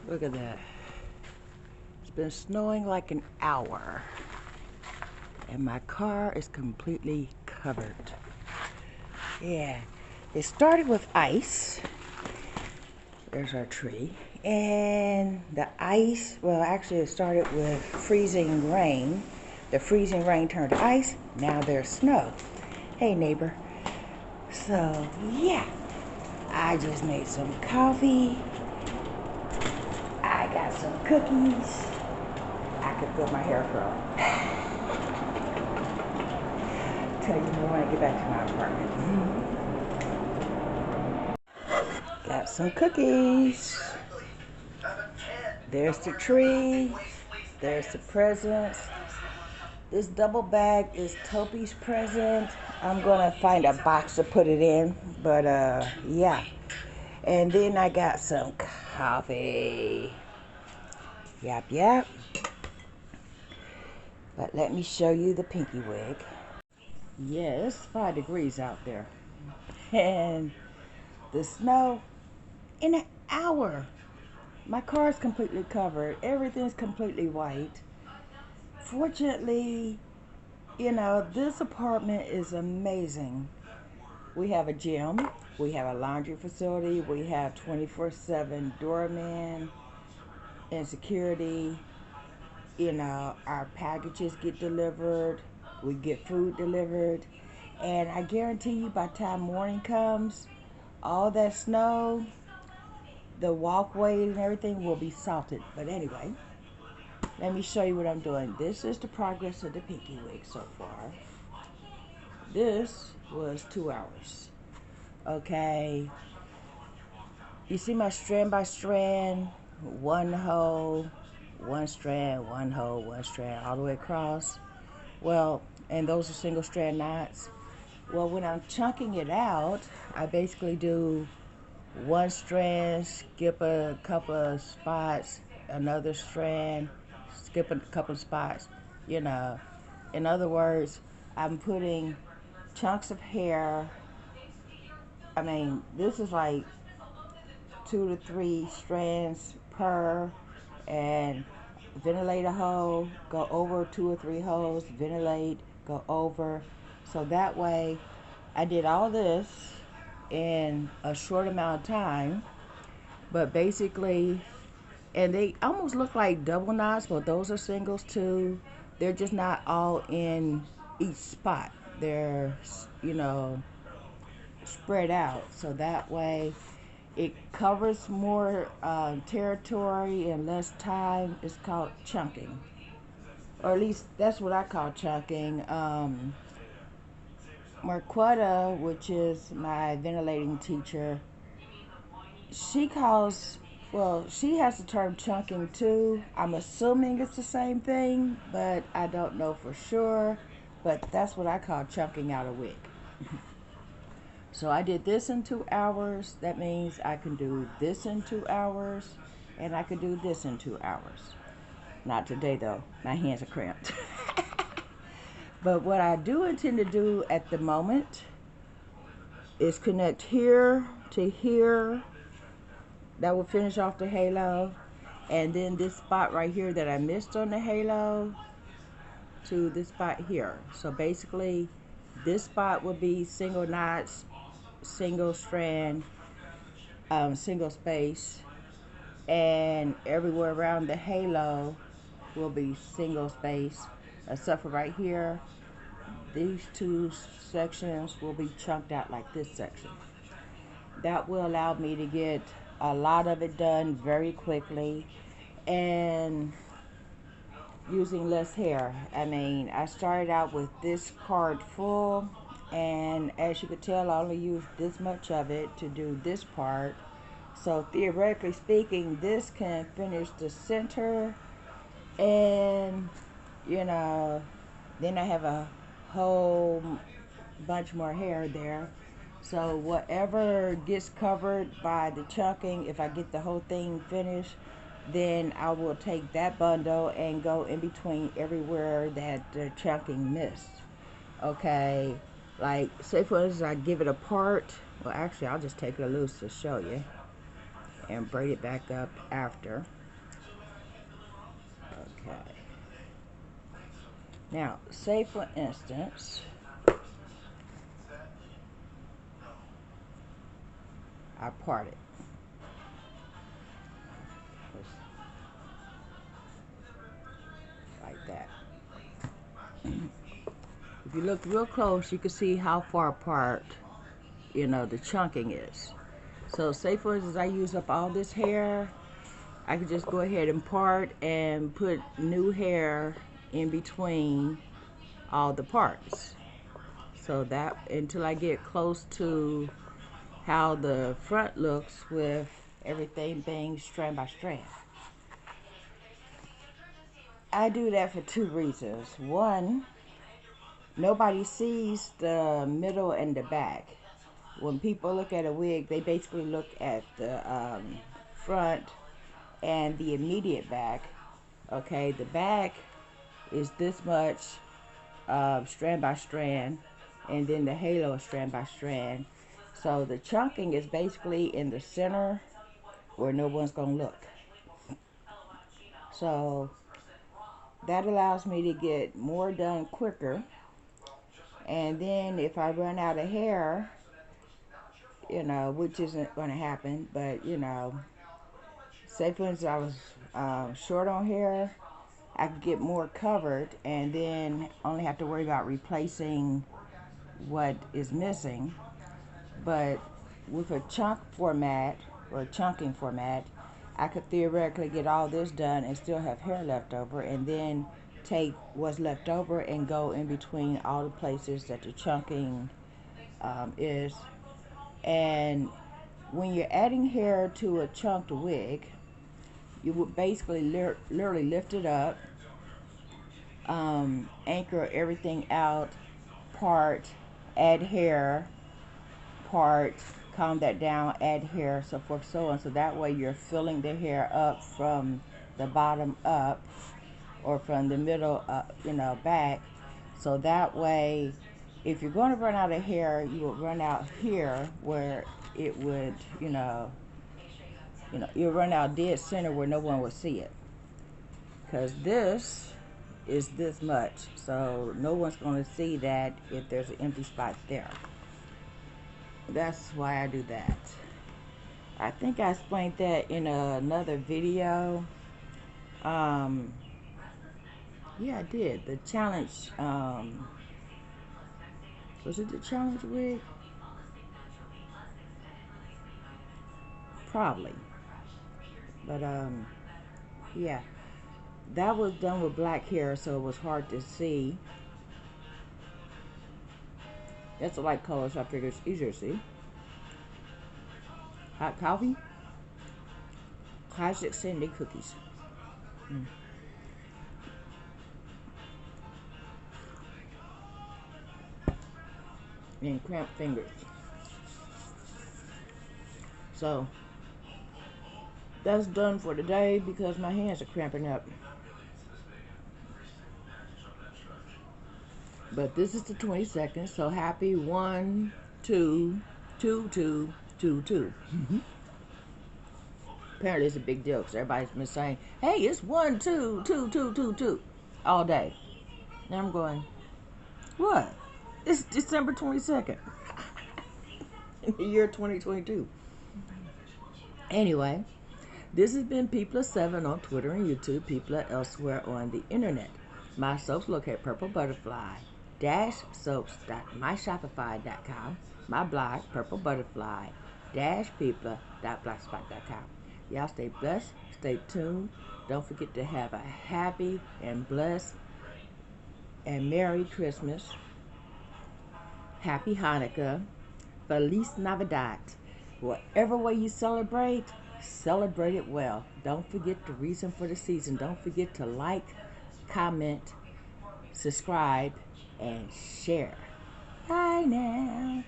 Look at that. It's been snowing like an hour, and my car is completely covered. Yeah, it started with ice. There's our tree. And the ice, well, actually it started with freezing rain. The freezing rain turned to ice. Now there's snow. Hey, neighbor. So, yeah, I just made some coffee. I got some cookies. I could feel my hair curl. Tell you more when I get back to my apartment. Got some cookies. There's the tree. There's the presents. This double bag is Topi's present. I'm gonna find a box to put it in, but yeah. And then I got some coffee. Yap, yap. But let me show you the pinky wig. Yeah, it's 5 degrees out there. And the snow in an hour. My car's completely covered. Everything's completely white. Fortunately, you know, this apartment is amazing. We have a gym. We have a laundry facility. We have 24/7 doorman and security. You know, our packages get delivered. We get food delivered. And I guarantee you by the time morning comes, all that snow, the walkways and everything will be salted. But anyway, let me show you what I'm doing. This is the progress of the pinky wig so far. This was 2 hours. Okay. You see my strand by strand, one hole, one strand, one hole, one strand, all the way across. Well, and those are single strand knots. Well, when I'm chunking it out, I basically do one strand, skip a couple of spots, another strand, skip a couple of spots, you know. In other words, I'm putting chunks of hair. I mean, this is like 2 to 3 strands per, and ventilate a hole, go over 2 or 3 holes, ventilate, go over. So that way, I did all this in a short amount of time, but basically, and they almost look like double knots, but those are singles too. They're just not all in each spot. They're, you know, spread out. So that way it covers more territory in less time. It's called chunking. Or at least that's what I call chunking. Marquetta, which is my ventilating teacher, she calls, well, she has the term chunking too. I'm assuming it's the same thing, but I don't know for sure. But that's what I call chunking out a wig. So I did this in 2 hours. That means I can do this in 2 hours, and I can do this in 2 hours. Not today though. My hands are cramped. But what I do intend to do at the moment is connect here to here. That will finish off the halo. And then this spot right here that I missed on the halo to this spot here. So basically, this spot will be single knots, single strand, single space, and everywhere around the halo will be single space, except for right here. These 2 sections will be chunked out like this section. That will allow me to get a lot of it done very quickly and using less hair. I mean, I started out with this card full, and as you could tell, I only used this much of it to do this part. So theoretically speaking, this can finish the center, and you know, then I have a whole bunch more hair there. So whatever gets covered by the chunking, if I get the whole thing finished, then I will take that bundle and go in between everywhere that the chunking missed. Okay, like say for instance I give it a part. Well, actually I'll just take it loose to show you. and braid it back up after. Okay. Now, say for instance, I part it. Like that. If you look real close, you can see how far apart, you know, the chunking is. So say for instance, I use up all this hair, I could just go ahead and part and put new hair in between all the parts. So that until I get close to how the front looks with everything being strand by strand. I do that for two reasons. One, nobody sees the middle and the back. When people look at a wig, they basically look at the front and the immediate back. Okay, the back is this much strand by strand, and then the halo is strand by strand. So the chunking is basically in the center where no one's gonna look. So that allows me to get more done quicker. And then if I run out of hair, you know, which isn't going to happen, but you know, say for instance I was short on hair, I could get more covered and then only have to worry about replacing what is missing. But with a chunk format or a chunking format, I could theoretically get all this done and still have hair left over, and then take what's left over and go in between all the places that the chunking is. And when you're adding hair to a chunked wig, you would basically literally lift it up, anchor everything out, part, add hair, part, calm that down, add hair, so forth, so on. So that way you're filling the hair up from the bottom up, or from the middle up, you know, back. So that way, if you're going to run out of hair, you will run out here where it would, you'll run out dead center where no one will see it. Because this is this much, so no one's going to see that if there's an empty spot there. That's why I do that. I think I explained that in another video. Yeah, I did. The challenge, was it the challenge wig? Probably. But, yeah. That was done with black hair, so it was hard to see. That's a light color, so I figured it's easier to see. Hot coffee. Classic Cindy cookies. And cramped fingers. So that's done for today because my hands are cramping up. But this is the 22nd, so happy 1, 2, 2, 2, 2, 2. Apparently it's a big deal because everybody's been saying, hey, it's 1, 2, 2, 2, 2, 2 all day. And I'm going, what? It's December 22nd in the year 2022. Anyway, this has been People7 on Twitter and YouTube, People elsewhere on the internet. My soaps located at PurpleButterfly-soaps.myshopify.com. My blog, PurpleButterfly-people.blogspot.com. Y'all stay blessed, stay tuned. Don't forget to have a happy and blessed and Merry Christmas. Happy Hanukkah. Feliz Navidad. Whatever way you celebrate it well. Don't forget the reason for the season. Don't forget to like, comment, subscribe, and share. Bye now.